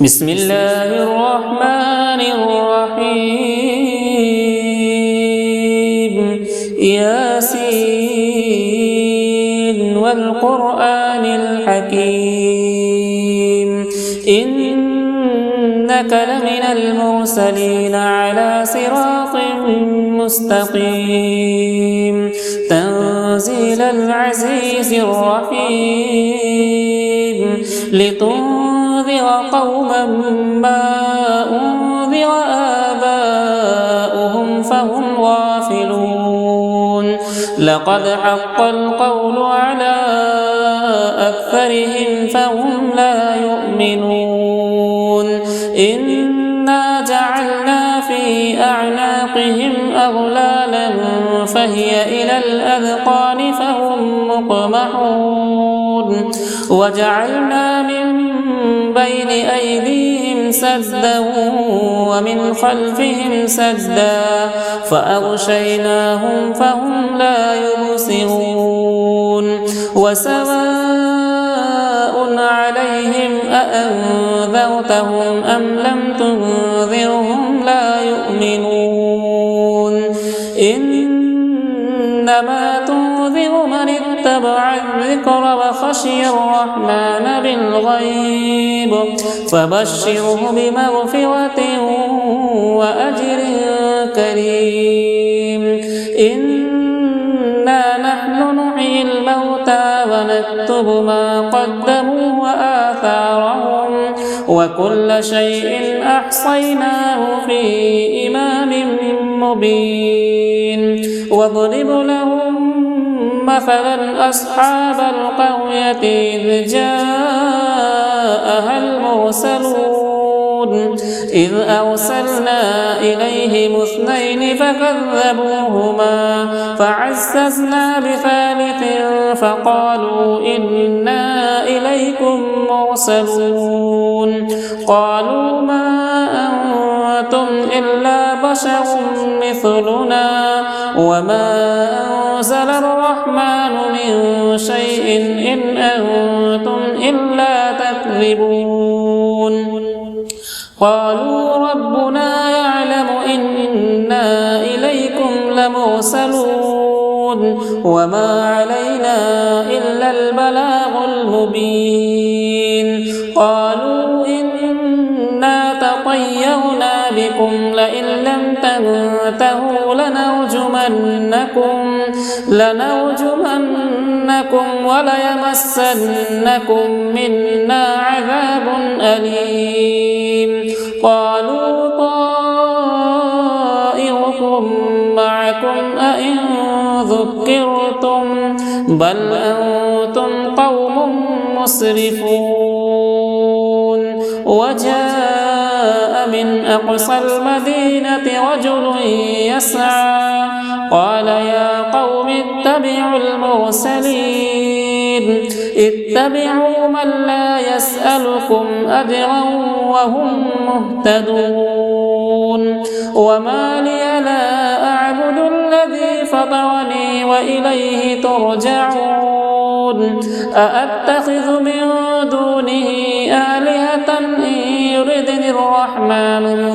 بسم الله الرحمن الرحيم ياسين والقرآن الحكيم إنك لمن المرسلين على صراط مستقيم تنزيل العزيز الرحيم لتنذر قوما ما أنذر آباؤهم فهم غافلون لقد حق القول على أكثرهم فهم لا يؤمنون إنا جعلنا في أعناقهم أغلالا فهي إلى الأذقان فهم مقمحون وجعلنا من بين أيديهم سدا ومن خلفهم سدا فأغشيناهم فهم لا يبصرون وسواء عليهم أأنذرتهم أم لم تنذرهم لا يؤمنون إنما تنذر من اتبع الذكر وخشي الرحمن بالغيب فبشره بمغفرة وأجر كريم إنا نحن نحيي الموتى ونكتب ما قدموا وآثارهم وكل شيء أحصيناه في إمام مبين واضرب لهم مثلا أصحاب القرية إذ جاءها المرسلون إذ أرسلنا إليهم اثنين فكذبوهما فعززنا بثالث فقالوا إنا إليكم مرسلون قالوا ما أنتم إلا بشر مثلنا وما أنزل الرحمن من شيء إن أنتم إلا تكذبون قالوا ربنا يعلم إنا إليكم لمرسلون وما علينا إلا البلاغ المبين قالوا إنا تطيرنا بكم لئن لم تنتهوا لنرجمنكم وليمسنكم منا عذاب أليم قالوا طائركم معكم أئن ذكرتم بل أنتم قوم مسرفون وجاء من أقصى المدينة رجل يسعى قال يا قوم اتبعوا المرسلين اتبعوا من لا يسألكم أجرا وهم مهتدون وما لي لا أعبد الذي فطرني وإليه ترجعون أأتخذ من دونه آلهة إن يردني الرحمن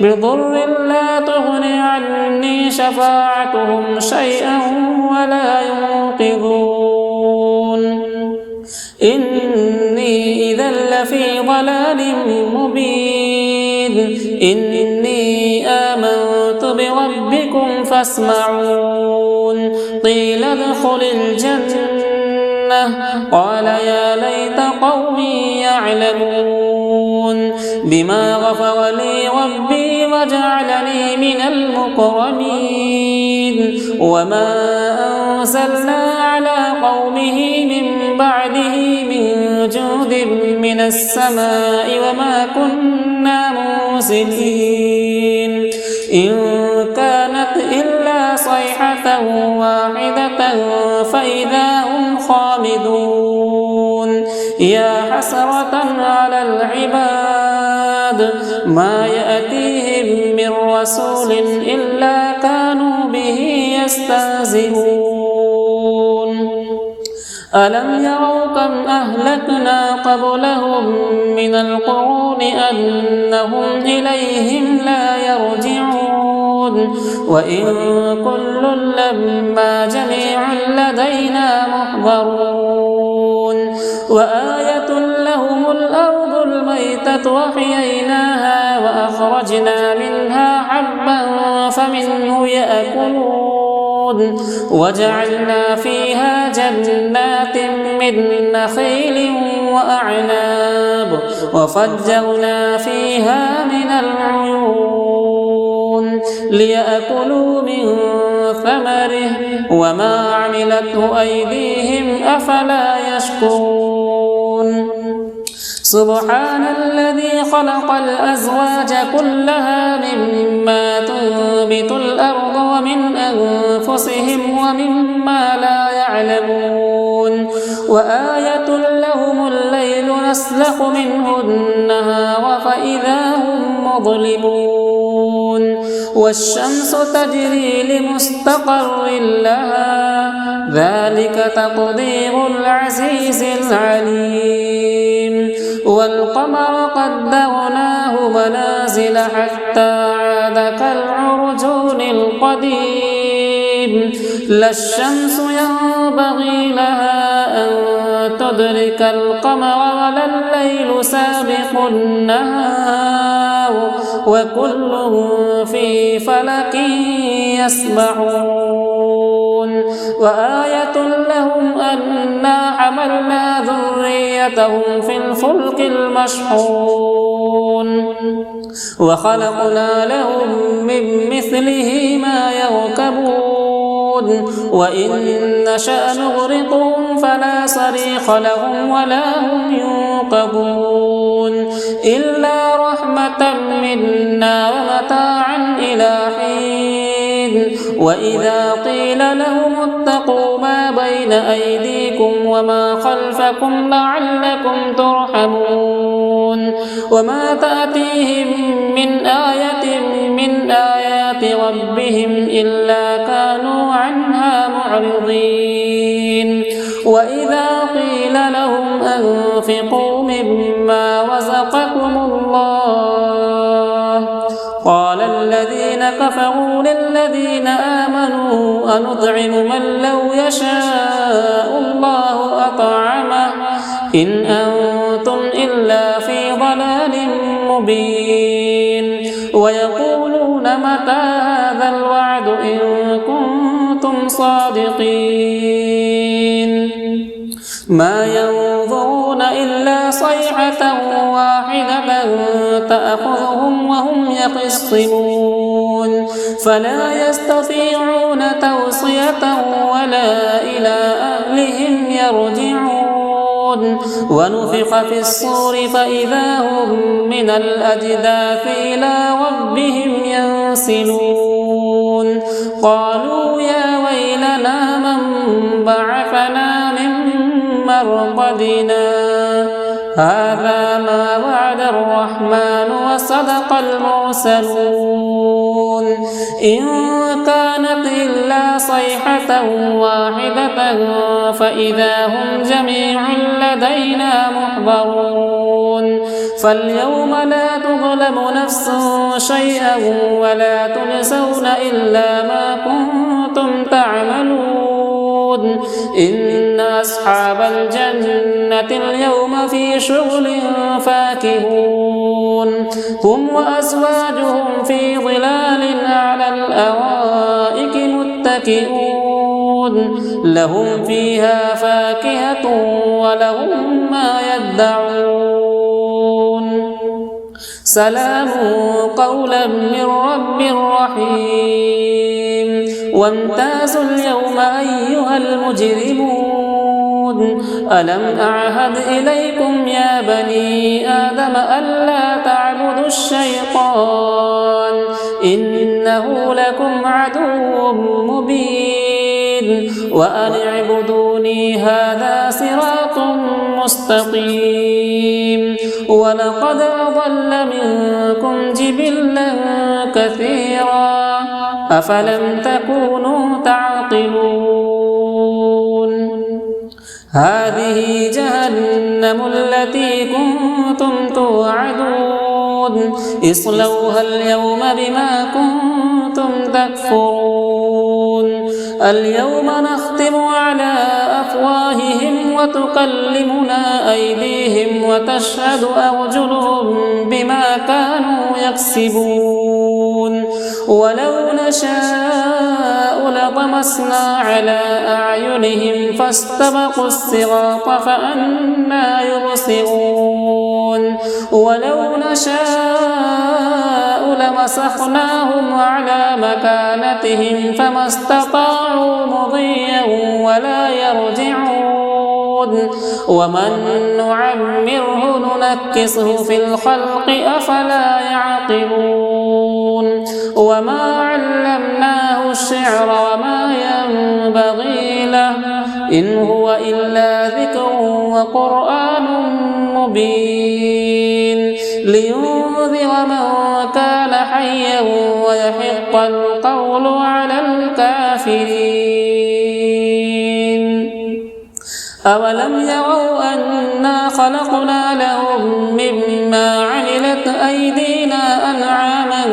بضر لا تغني عني شفاعتهم شيئا ولا ينقذون إني إذا لفي ضلال مبين إني آمنت بربكم فاسمعون قيل ادخل الجنة قال يا ليت قومي يعلمون بما غفر لي ربي وجعلني من المكرمين وما أنزلنا على قومه من بعده من جود من السماء وما كنا منزلين إن كانت إلا صيحة واحدة فإذا هم خامدون يا حسرة على العباد ما يأتيهم من رسول إلا كانوا به يستهزئون ألم يروا كم أهلكنا قبلهم من القرون أنهم إليهم لا يرجعون وإن كل لما جميع لدينا محضرون وآية لهم الأرض الميتة وحييناها وأخرجنا منها حبا فمنه يأكلون وجعلنا فيها جنات من نخيل وأعناب وفجرنا فيها من العيون ليأكلوا من ثمره وما عملته أيديهم أفلا يشكرون سبحان الذي خلق الأزواج كلها مما تنبت الأرض ومن أنفسهم ومما لا يعلمون وآية لهم الليل نسلخ منه النهار فإذا هم مظلمون والشمس تجري لمستقر لها ذلك تقدير العزيز العليم والقمر قدرناه منازل حتى عاد كالعرجون القديم لا الشمس ينبغي لها أن تدرك القمر ولا الليل سابق النهار وكل في فلك يسبحون وآية لهم أنا حملنا ذريتهم في الفلك المشحون وخلقنا لهم من مثله ما يركبون وإن نشأ نغرقهم فلا صريخ لهم ولا هم ينقذون إلا رحمة منا ومتاعا إلى حين وإذا قيل لهم اتقوا ما بين أيديكم وما خلفكم لعلكم ترحمون وما تأتيهم من آية من آيات ربهم إلا كانوا عنها معرضين وإذا قيل لهم أنفقوا مما رزقكم الله قال الذين كفروا للذين آمنوا أنطعم من لو يشاء الله أطعمه إن أنتم إلا في ضلال مبين ويقولون متى هذا الوعد إن كنتم صادقين ما ينظرون إلا صيحة واحدة تأخذهم وهم يخصمون فلا يستطيعون توصية ولا إلى أهلهم يرجعون ونفخ في الصور فإذا هم من الأجداث إلى ربهم ينسلون قالوا يا ويلنا من بعثنا من مرقدنا هذا ما وعد الرحمن وصدق المرسلون إن كانت إلا صيحة واحدة فإذا هم جميع لدينا محضرون فاليوم لا تظلم نفس شيئا ولا تجزون إلا ما كنتم تعملون إن أصحاب الجنة اليوم في شغل فاكهون هم وأزواجهم في ظلال على الأرائك متكئون لهم فيها فاكهة ولهم ما يدعون سلام قولا من رب رحيم وامتازوا اليوم أيها المجرمون ألم أعهد إليكم يا بني آدم ألا تعبدوا الشيطان إنه لكم عدو مبين وأن اعبدوني هذا صراط مستقيم ولقد أضل منكم جبلا كثيرا أفلم تكونوا تعقلون هذه جهنم التي كنتم توعدون اصلوها اليوم بما كنتم تكفرون اليوم نختم على أفواههم وتكلمنا أيديهم وتشهد أرجلهم بما كانوا يكسبون ولو نشاء لطمسنا على أعينهم فاستبقوا الصراط فأنى يبصرون ولو نشاء لمسخناهم على مكانتهم فما استطاعوا مضيا ولا يرجعون ومن نعمره ننكسه في الخلق أفلا يعقلون وما علمناه الشعر وما ينبغي له إن هو إلا ذكر وقرآن مبين لينذر من كان حيا ويحق القول على الكافرين أولم يروا أنا خلقنا لهم مما عملت أيدينا أنعاما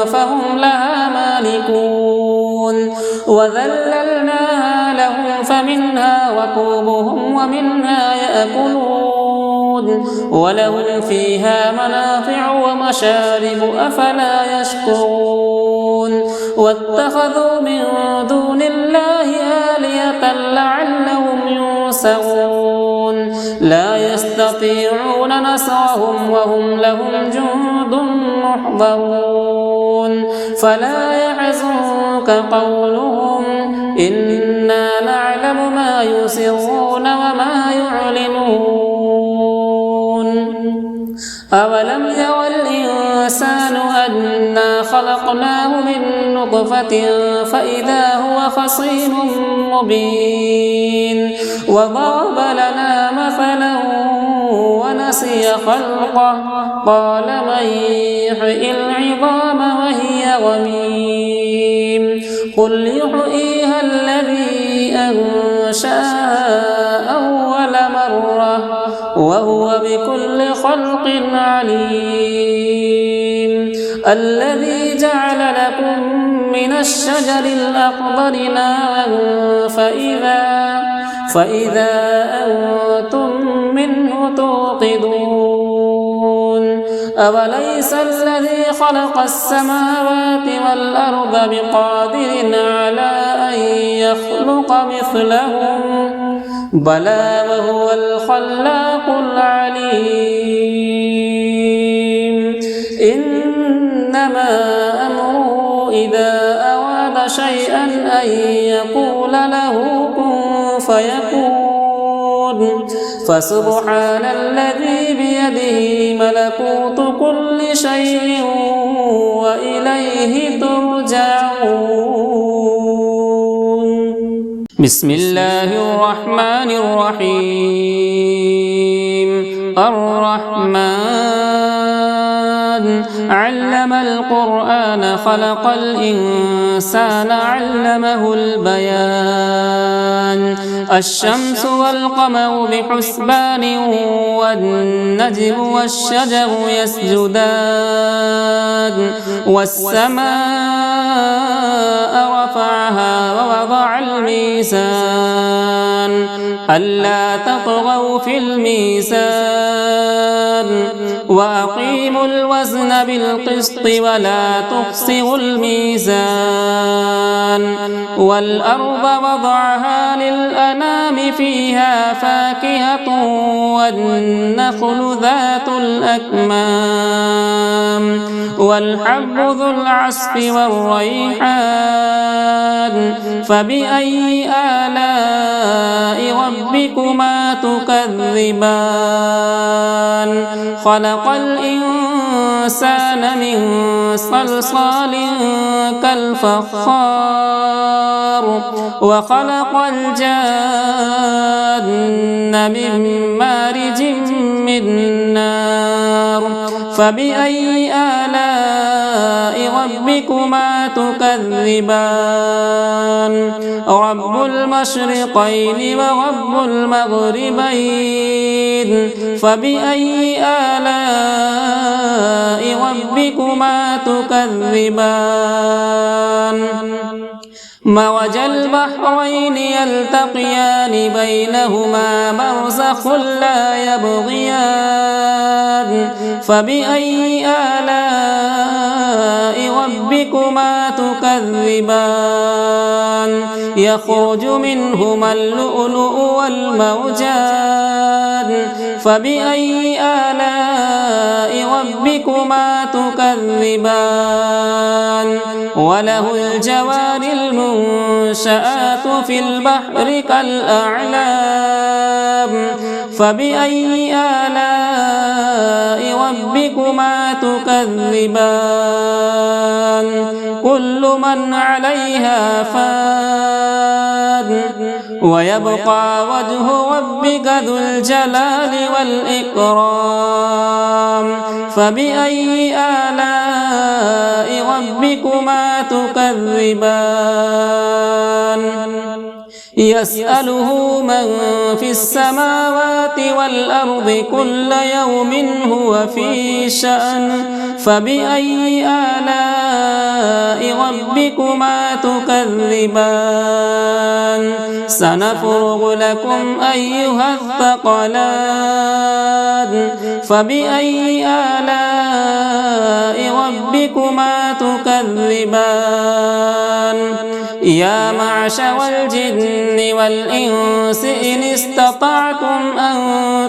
فهم لها مالكون وذللناها لهم فمنها ركوبهم ومنها يأكلون ولهم فيها منافع ومشارب أفلا يشكرون واتخذوا من دون الله آلهة لعلهم ينصرون لا يستطيعون نصرهم وهم لهم جند محضرون فلا يحزنك قولهم إنا نعلم ما يسرون وما يعلنون أولم ير الإنسان أنا خلقناه من نطفة فإذا هو خصيم مبين وضرب لنا مثلا ونسي خلقه قال من يحيي العظام وهي رميم قل يحييها الذي أنشأها أول مرة وهو بكل خلق عليم الذي جعل لكم من الشجر الأخضر نارا فإذا أنتم منه توقدون أوليس الذي خلق السماوات والأرض بقادر على أن يخلق مثلهم بلى وهو الخلاق العليم إنما أمره إذا أراد شيئا أن يقول له كن فيكون فسبحان الذي بيده ملكوت كل شيء وإليه ترجعون بسم الله الرحمن الرحيم الرحمن علم القرآن خلق الإنسان علمه البيان الشمس والقمر بحسبان والنجم والشجر يسجدان والسماء رفعها ووضع الميزان ألا تطغوا في الميزان وأقيموا الوزن بالقسط ولا تخسروا الميزان والأرض وضعها للأنام فيها فاكهة والنخل ذات الأكمام والحب ذو العصف والريحان فبأي آلاء ربكما تكذبان خلق الإنسان من صلصال كالفخار وخلق الجان من مارج من نار فبأي آلاء ربكما تكذبان رب المشرقين ورب المغربين فبأي آلاء ربكما تكذبان مرج البحرين يلتقيان بينهما برزخ لا يبغيان فبأي آلاء ربكما تكذبان يخرج منهما اللؤلؤ والمرجان فبأي آلاء ربكما تكذبان وله الجوار المنشآت في البحر كالأعلام فبأي آلاء ربكما تكذبان كل من عليها فان ويبقى وجه ربك ذو الجلال والإكرام فبأي آلاء ربكما تكذبان يسأله من في السماوات والأرض كل يوم هو في شأن فبأي آلاء ربكما تكذبان سنفرغ لكم أيها الثقلان فبأي آلاء ربكما تكذبان يا معشر الجن والإنس إن استطعتم أن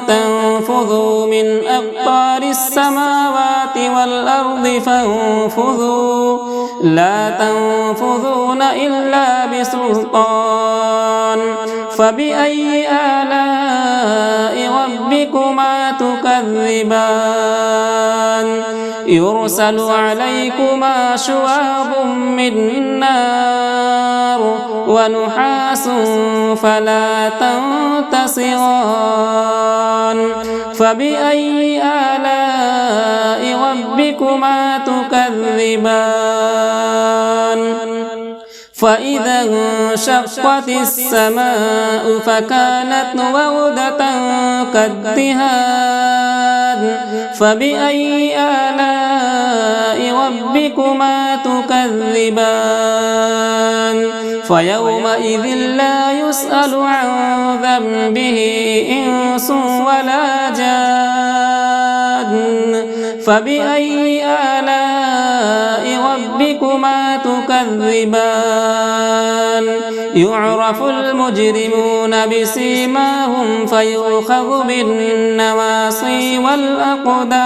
تنفذوا من أقطار السماوات والأرض فانفذوا لا تنفذون إلا بسلطان فبأي آلاء ربكما تكذبان يرسل عليكما شواظ من نار ونحاس فلا تنتصران فبأي آلاء ربكما تكذبان فإذا انشقت السماء فكانت وردة كالدهان فبأي آلاء ربكما تكذبان فيومئذ لا يسأل عن ذنبه إنس ولا جان فبأي آلاء ربكما تكذبان يعرف المجرمون بسيماهم فيؤخذ بالنواصي والأقدام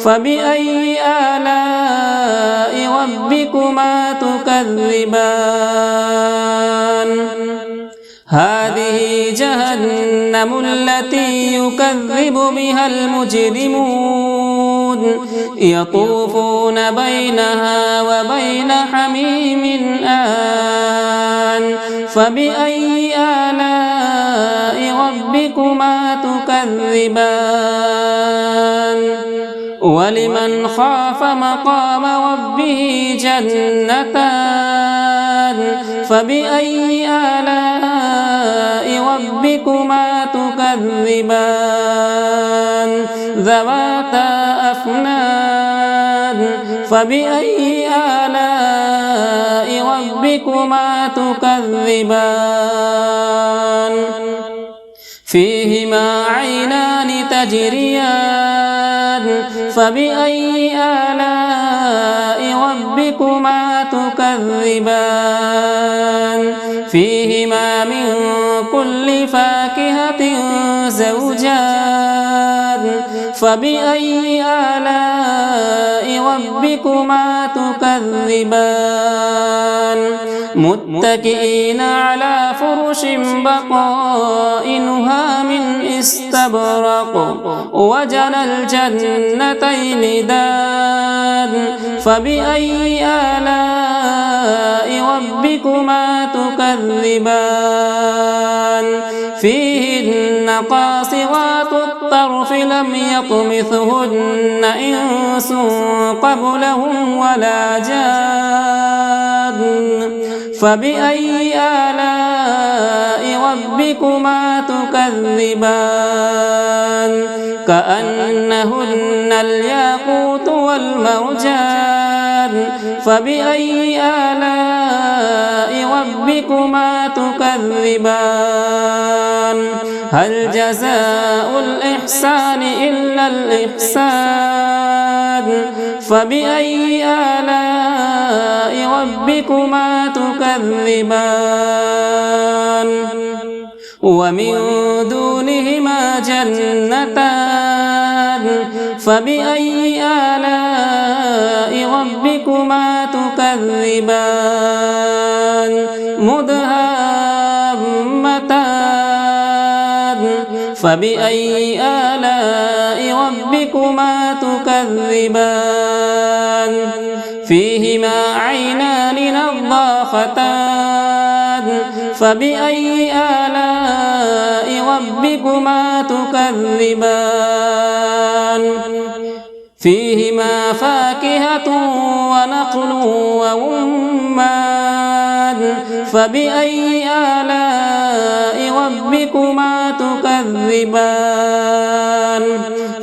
فبأي آلاء ربكما تكذبان هذه جهنم التي يكذب بها المجرمون يطوفون بينها وبين حميم آن فبأي آلاء ربكما تكذبان ولمن خاف مقام ربه جنتان فبأي آلاء ربكما تكذبان ذواتا أفنان فبأي آلاء ربكما تكذبان فيهما عينان تجريان فبأي آلاء ربكما تكذبان فيهما من كل فاكهة زوجان فبأي آلاء ربكما تكذبان متكئين على فرش بطائنها من استبرق وجنى الجنتين دان فبأي آلاء ربكما تكذبان فيهن قاصرات الطرف لم يطمثهن إنس قبلهم ولا جان فبأي آلاء ربكما تكذبان كأنهن الياقوت والمرجان فبأي آلاء ربكما تكذبان هل جزاء الإحسان إلا الإحسان فبأي آلاء ربكما تكذبان ومن دونهما جنتان فبأي آلاء ربكما تكذبان مدهامتان فبأي آلاء ربكما تكذبان فيهما عينان نضاختان فبأي آلاء ربكما تكذبان فيهما فاكهة ونخل ورمان فبأي آلاء ربكما تكذبان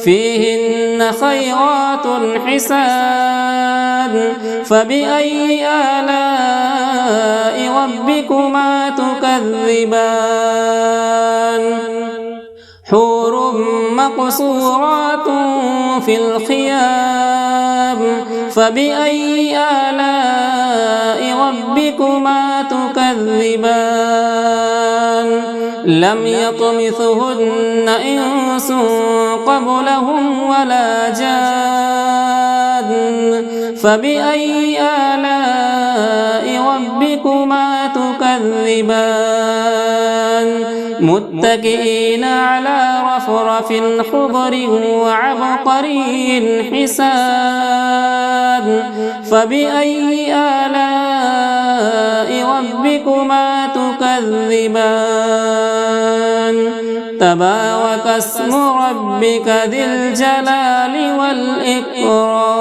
فيهن خيرات حسان فبأي آلاء ربكما تكذبان حور مقصورات في الخيام فبأي آلاء ربكما تكذبان لم يطمثهن إنس قبلهم ولا جان فبأي آلاء ربكما تكذبان متكئين على رفرف خضر وعبقري حسان فبأي آلاء ربكما تكذبان تبارك اسم ربك ذي الجلال والإكرام